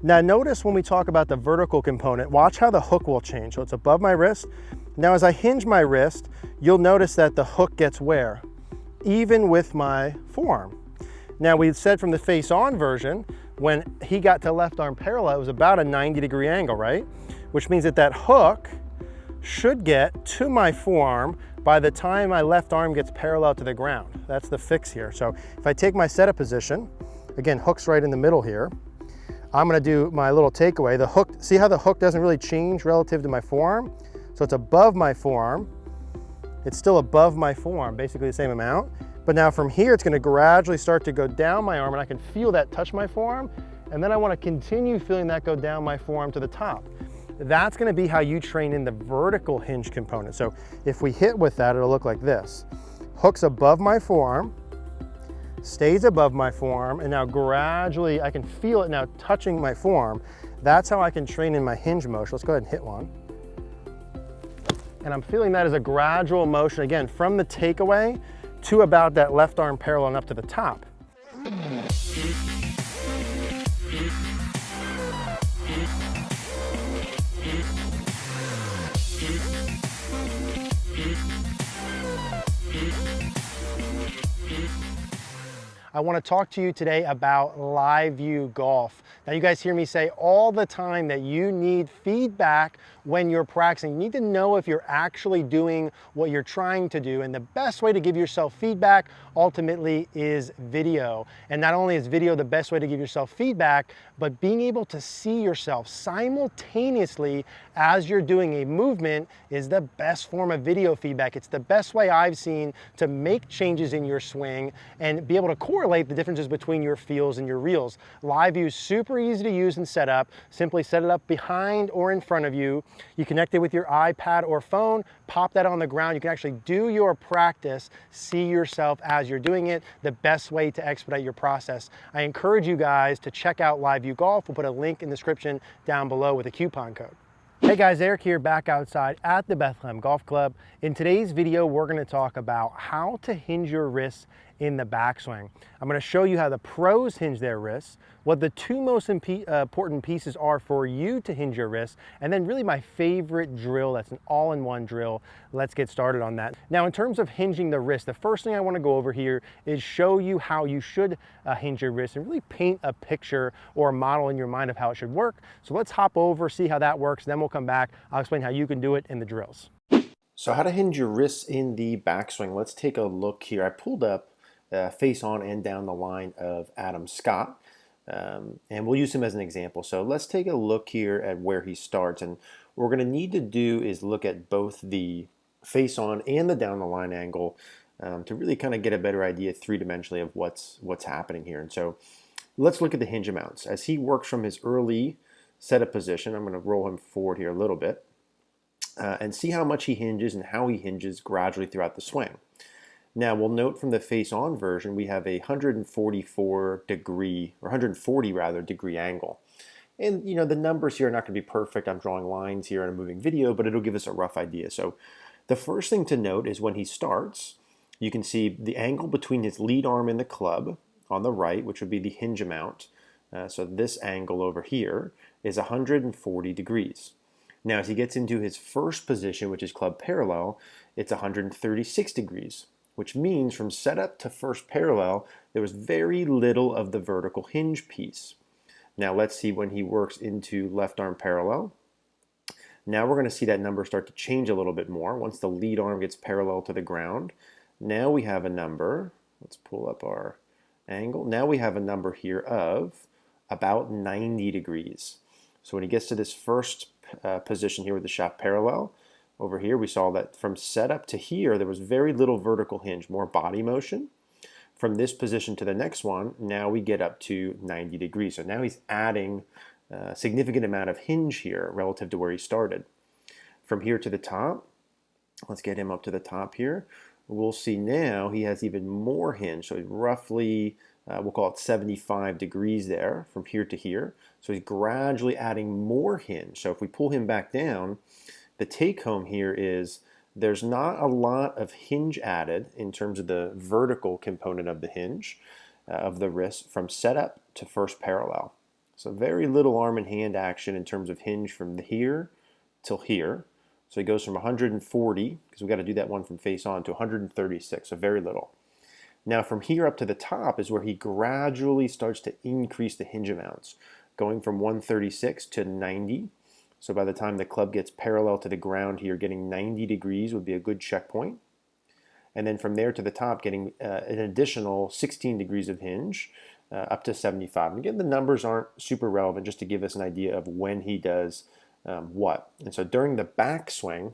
Now notice when we talk about the vertical component, watch how the hook will change. So it's above my wrist. Now as I hinge my wrist, you'll notice that the hook gets where? Even with my forearm. Now we said from the face-on version, when he got to left arm parallel, it was about a 90-degree angle, right? Which means that that hook should get to my forearm by the time my left arm gets parallel to the ground. That's the fix here. So if I take my setup position, again, hook's right in the middle here. I'm gonna do my little takeaway. The hook, see how the hook doesn't really change relative to my forearm? So it's above my forearm. It's still above my forearm, basically the same amount. But now from here, it's gonna gradually start to go down my arm, and I can feel that touch my forearm. And then I wanna continue feeling that go down my forearm to the top. That's gonna be how you train in the vertical hinge component. So if we hit with that, it'll look like this. Hook's above my forearm, stays above my forearm, and now gradually I can feel it now touching my forearm. That's how I can train in my hinge motion. Let's go ahead and hit one. And I'm feeling that as a gradual motion, again, from the takeaway to about that left arm parallel and up to the top. I want to talk to you today about live view golf. Now you guys hear me say all the time that you need feedback when you're practicing. You need to know if you're actually doing what you're trying to do, and the best way to give yourself feedback ultimately is video. And not only is video the best way to give yourself feedback, but being able to see yourself simultaneously as you're doing a movement is the best form of video feedback. It's the best way I've seen to make changes in your swing and be able to correlate the differences between your feels and your reels. Live view is super easy to use and set up. Simply set it up behind or in front of you. You connect it with your iPad or phone, pop that on the ground. You can actually do your practice, see yourself as you're doing it, the best way to expedite your process. I encourage you guys to check out Live View Golf. We'll put a link in the description down below with a coupon code. Hey guys, Eric here, back outside at the Bethlehem Golf Club. In today's video, we're going to talk about how to hinge your wrists in the backswing. I'm going to show you how the pros hinge their wrists, what the two most important pieces are for you to hinge your wrists, and then really my favorite drill that's an all-in-one drill. Let's get started on that. Now, in terms of hinging the wrist, the first thing I want to go over here is show you how you should hinge your wrist and really paint a picture or a model in your mind of how it should work. So let's hop over, see how that works, then we'll come back. I'll explain how you can do it in the drills. So how to hinge your wrists in the backswing. Let's take a look here. I pulled up face on and down the line of Adam Scott, and we'll use him as an example. So let's take a look here at where he starts, and what we're going to need to do is look at both the face on and the down the line angle to really kind of get a better idea three-dimensionally of what's happening here. And so let's look at the hinge amounts as he works from his early setup position. I'm going to roll him forward here a little bit and see how much he hinges and how he hinges gradually throughout the swing. Now we'll note from the face-on version we have a 144 degree, or 140 rather, degree angle. And you know, the numbers here are not going to be perfect. I'm drawing lines here in a moving video, but it'll give us a rough idea. So the first thing to note is when he starts, you can see the angle between his lead arm and the club on the right, which would be the hinge amount. So this angle over here is 140 degrees. Now as he gets into his first position, which is club parallel, it's 136 degrees. Which means from setup to first parallel, there was very little of the vertical hinge piece. Now let's see when he works into left arm parallel. Now we're going to see that number start to change a little bit more once the lead arm gets parallel to the ground. Now we have a number, let's pull up our angle. Now we have a number here of about 90 degrees. So when he gets to this first position here with the shaft parallel, over here we saw that from setup to here there was very little vertical hinge, more body motion. From this position to the next one, now we get up to 90 degrees. So now he's adding a significant amount of hinge here relative to where he started. From here to the top, let's get him up to the top here. We'll see now he has even more hinge, so roughly we'll call it 75 degrees there from here to here. So he's gradually adding more hinge. So if we pull him back down, the take home here is there's not a lot of hinge added in terms of the vertical component of the hinge of the wrist from setup to first parallel. So very little arm and hand action in terms of hinge from here till here. So he goes from 140, because we've got to do that one from face on, to 136, so very little. Now from here up to the top is where he gradually starts to increase the hinge amounts, going from 136 to 90. So by the time the club gets parallel to the ground here, getting 90 degrees would be a good checkpoint. And then from there to the top, getting an additional 16 degrees of hinge, up to 75. And again, the numbers aren't super relevant, just to give us an idea of when he does what. And so during the backswing,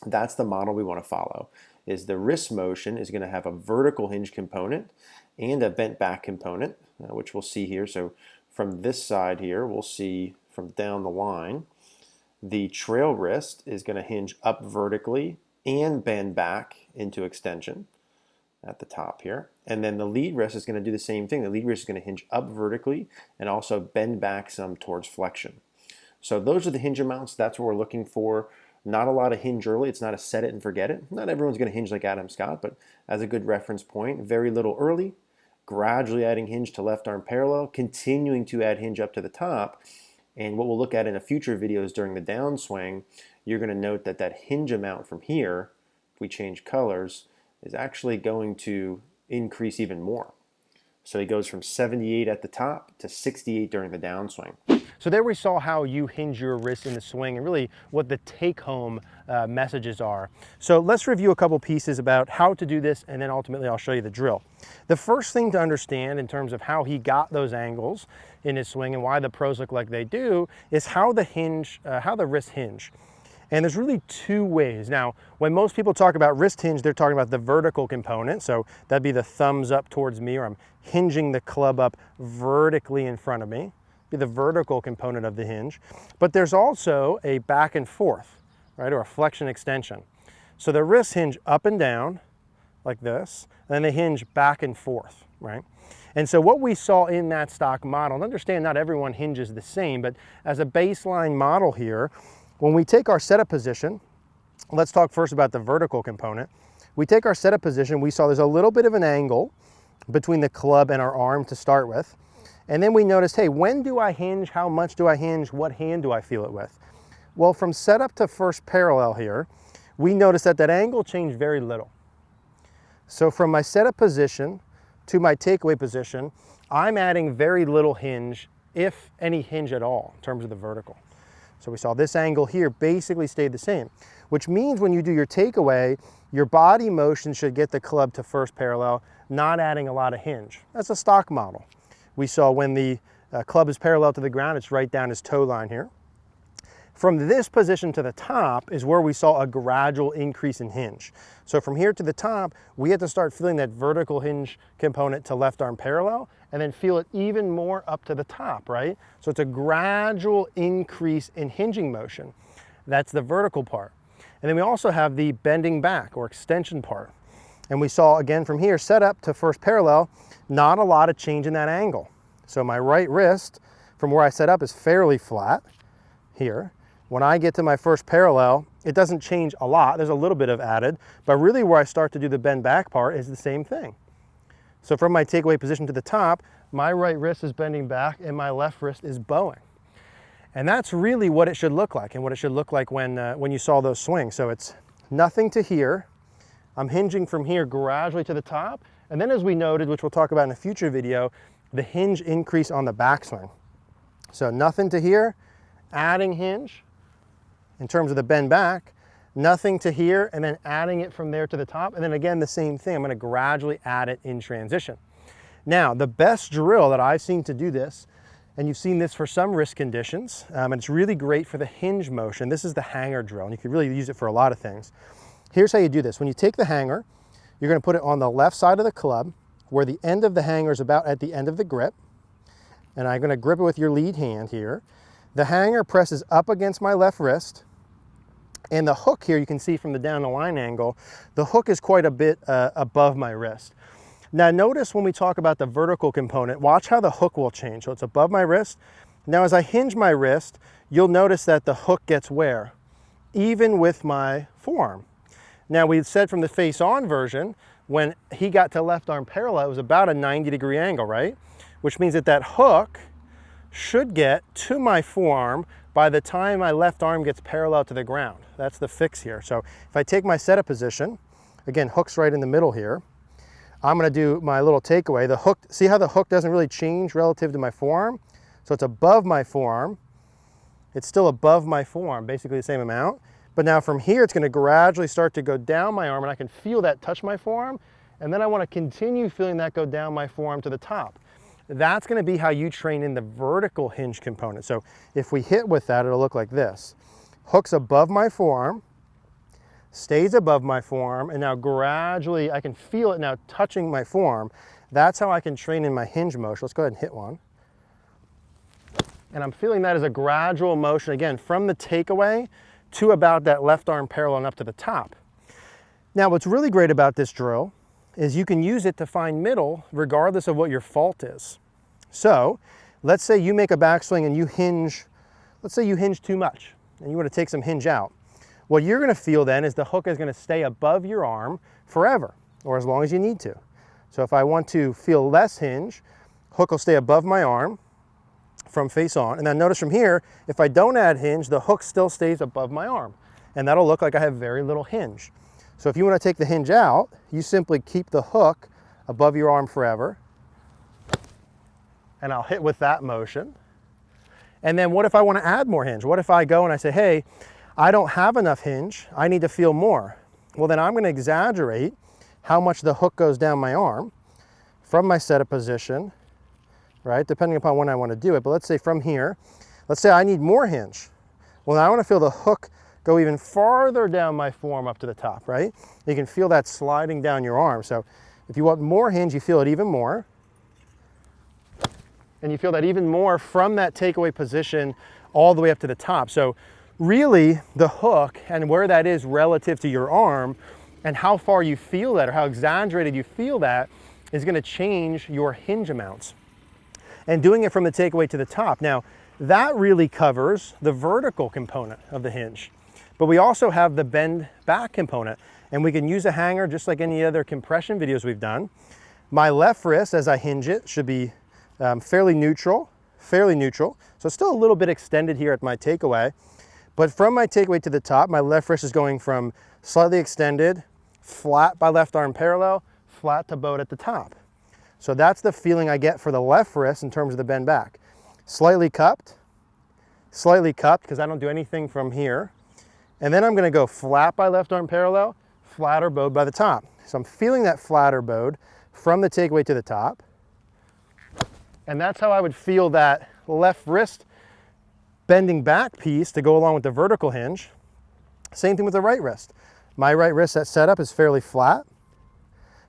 that's the model we want to follow. Is the wrist motion is going to have a vertical hinge component and a bent back component, which we'll see here. So from this side here, we'll see from down the line, the trail wrist is going to hinge up vertically and bend back into extension at the top here. And then the lead wrist is going to do the same thing. The lead wrist is going to hinge up vertically and also bend back some towards flexion. So those are the hinge amounts. That's what we're looking for. Not a lot of hinge early. It's not a set it and forget it. Not everyone's going to hinge like Adam Scott, but as a good reference point, very little early, gradually adding hinge to left arm parallel, continuing to add hinge up to the top. And what we'll look at in a future videos during the downswing, you're going to note that that hinge amount from here, if we change colors, is actually going to increase even more. So he goes from 78 at the top to 68 during the downswing. So there we saw how you hinge your wrist in the swing and really what the take-home messages are. So let's review a couple pieces about how to do this, and then ultimately I'll show you the drill. The first thing to understand in terms of how he got those angles in his swing and why the pros look like they do is how the wrist hinge. And there's really two ways. Now, when most people talk about wrist hinge, they're talking about the vertical component. So that'd be the thumbs up towards me, or I'm hinging the club up vertically in front of me. Be the vertical component of the hinge. But there's also a back and forth, right, or a flexion extension. So the wrists hinge up and down like this, and then they hinge back and forth, right? And so what we saw in that stock model, and understand not everyone hinges the same, but as a baseline model here, when we take our setup position, let's talk first about the vertical component. We take our setup position, we saw there's a little bit of an angle between the club and our arm to start with. And then we noticed, hey, when do I hinge? How much do I hinge? What hand do I feel it with? Well, from setup to first parallel here, we noticed that that angle changed very little. So from my setup position to my takeaway position, I'm adding very little hinge, if any hinge at all, in terms of the vertical. So we saw this angle here basically stayed the same, which means when you do your takeaway, your body motion should get the club to first parallel, not adding a lot of hinge. That's a stock model. We saw when the club is parallel to the ground, it's right down his toe line here. From this position to the top is where we saw a gradual increase in hinge. So from here to the top, we had to start feeling that vertical hinge component to left arm parallel, and then feel it even more up to the top, right? So it's a gradual increase in hinging motion. That's the vertical part. And then we also have the bending back or extension part. And we saw again from here, set up to first parallel, not a lot of change in that angle. So my right wrist from where I set up is fairly flat here. When I get to my first parallel, it doesn't change a lot. There's a little bit of added, but really where I start to do the bend back part is the same thing. So from my takeaway position to the top, my right wrist is bending back and my left wrist is bowing. And that's really what it should look like, and what it should look like when you saw those swings. So it's nothing to here. I'm hinging from here gradually to the top. And then as we noted, which we'll talk about in a future video, the hinge increase on the backswing. So nothing to here, adding hinge in terms of the bend back, nothing to here, and then adding it from there to the top. And then again, the same thing. I'm going to gradually add it in transition. Now, the best drill that I've seen to do this, and you've seen this for some wrist conditions, and it's really great for the hinge motion. This is the hanger drill, and you can really use it for a lot of things. Here's how you do this. When you take the hanger, you're going to put it on the left side of the club, where the end of the hanger is about at the end of the grip. And I'm going to grip it with your lead hand here. The hanger presses up against my left wrist. And the hook here, you can see from the down the line angle, the hook is quite a bit above my wrist. Now notice when we talk about the vertical component, watch how the hook will change. So it's above my wrist. Now as I hinge my wrist, you'll notice that the hook gets where? Even with my forearm. Now we said from the face-on version, when he got to left arm parallel, it was about a 90-degree angle, right? Which means that that hook should get to my forearm by the time my left arm gets parallel to the ground. That's the fix here. So if I take my setup position, again, hook's right in the middle here, I'm gonna do my little takeaway. The hook, see how the hook doesn't really change relative to my forearm? So it's above my forearm. It's still above my forearm, basically the same amount. But now from here, it's gonna gradually start to go down my arm, and I can feel that touch my forearm, and then I wanna continue feeling that go down my forearm to the top. That's gonna be how you train in the vertical hinge component. So if we hit with that, it'll look like this. Hook's above my forearm, stays above my forearm, and now gradually I can feel it now touching my forearm. That's how I can train in my hinge motion. Let's go ahead and hit one. And I'm feeling that as a gradual motion, again, from the takeaway to about that left arm parallel and up to the top. Now, what's really great about this drill is you can use it to find middle regardless of what your fault is. So let's say you make a backswing and you hinge, let's say you hinge too much and you want to take some hinge out. What you're going to feel then is the hook is going to stay above your arm forever, or as long as you need to. So if I want to feel less hinge, hook will stay above my arm from face on. And then notice from here, if I don't add hinge, the hook still stays above my arm. And that'll look like I have very little hinge. So if you want to take the hinge out, you simply keep the hook above your arm forever. And I'll hit with that motion. And then what if I want to add more hinge? What if I go and I say, hey, I don't have enough hinge, I need to feel more. Well, then I'm going to exaggerate how much the hook goes down my arm from my setup position, right? Depending upon when I want to do it. But let's say from here, let's say I need more hinge. Well, now I want to feel the hook go even farther down my forearm up to the top, right? You can feel that sliding down your arm. So if you want more hinge, you feel it even more. And you feel that even more from that takeaway position all the way up to the top. So really the hook and where that is relative to your arm and how far you feel that or how exaggerated you feel that is going to change your hinge amounts. And doing it from the takeaway to the top. Now, that really covers the vertical component of the hinge. But we also have the bend back component, and we can use a hanger just like any other compression videos we've done. My left wrist, as I hinge it, should be fairly neutral. So it's still a little bit extended here at my takeaway. But from my takeaway to the top, my left wrist is going from slightly extended, flat by left arm parallel, flat to bowed at the top. So that's the feeling I get for the left wrist in terms of the bend back. Slightly cupped, because I don't do anything from here. And then I'm going to go flat by left arm parallel, flat or bowed by the top. So I'm feeling that flat or bowed from the takeaway to the top. And that's how I would feel that left wrist bending back piece to go along with the vertical hinge. Same thing with the right wrist. My right wrist at setup is fairly flat.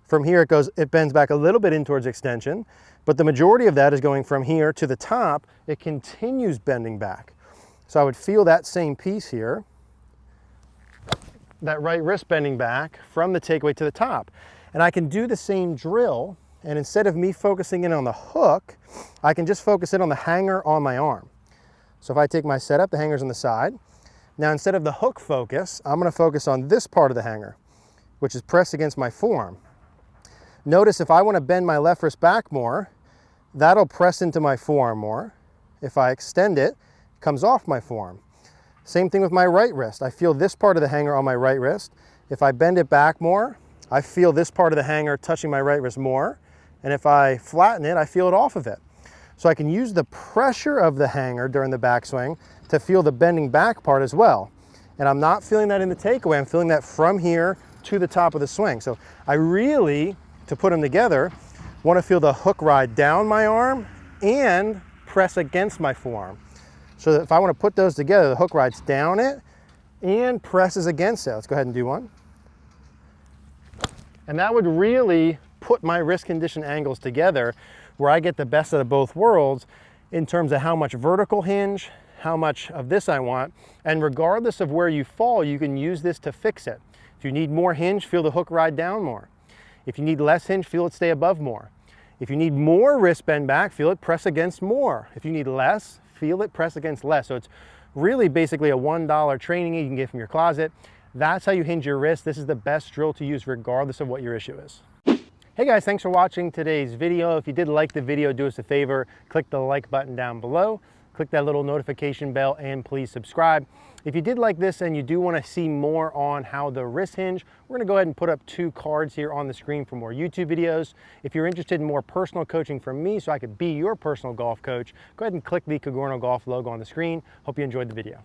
From here it bends back a little bit in towards extension, but the majority of that is going from here to the top. It continues bending back. So I would feel that same piece here, that right wrist bending back from the takeaway to the top. And I can do the same drill, and instead of me focusing in on the hook, I can just focus in on the hanger on my arm. So if I take my setup, the hanger's on the side. Now instead of the hook focus, I'm going to focus on this part of the hanger, which is pressed against my forearm. Notice if I want to bend my left wrist back more, that'll press into my forearm more. If I extend it, it comes off my forearm. Same thing with my right wrist. I feel this part of the hanger on my right wrist. If I bend it back more, I feel this part of the hanger touching my right wrist more. And if I flatten it, I feel it off of it. So I can use the pressure of the hanger during the backswing to feel the bending back part as well. And I'm not feeling that in the takeaway. I'm feeling that from here to the top of the swing. So I really, to put them together, want to feel the hook ride down my arm and press against my forearm. So that if I want to put those together, the hook rides down it and presses against it. Let's go ahead and do one. And that would really put my wrist condition angles together where I get the best of both worlds in terms of how much vertical hinge, how much of this I want. And regardless of where you fall, you can use this to fix it. If you need more hinge, feel the hook ride down more. If you need less hinge, feel it stay above more. If you need more wrist bend back, feel it press against more. If you need less, feel it press against less. So it's really basically a $1 training aid you can get from your closet. That's how you hinge your wrist. This is the best drill to use regardless of what your issue is. Hey guys, thanks for watching today's video. If you did like the video, do us a favor, click the like button down below, click that little notification bell, and please subscribe. If you did like this and you do want to see more on how the wrist hinge, we're going to go ahead and put up 2 cards here on the screen for more YouTube videos. If you're interested in more personal coaching from me so I could be your personal golf coach, go ahead and click the Cogorno Golf logo on the screen. Hope you enjoyed the video.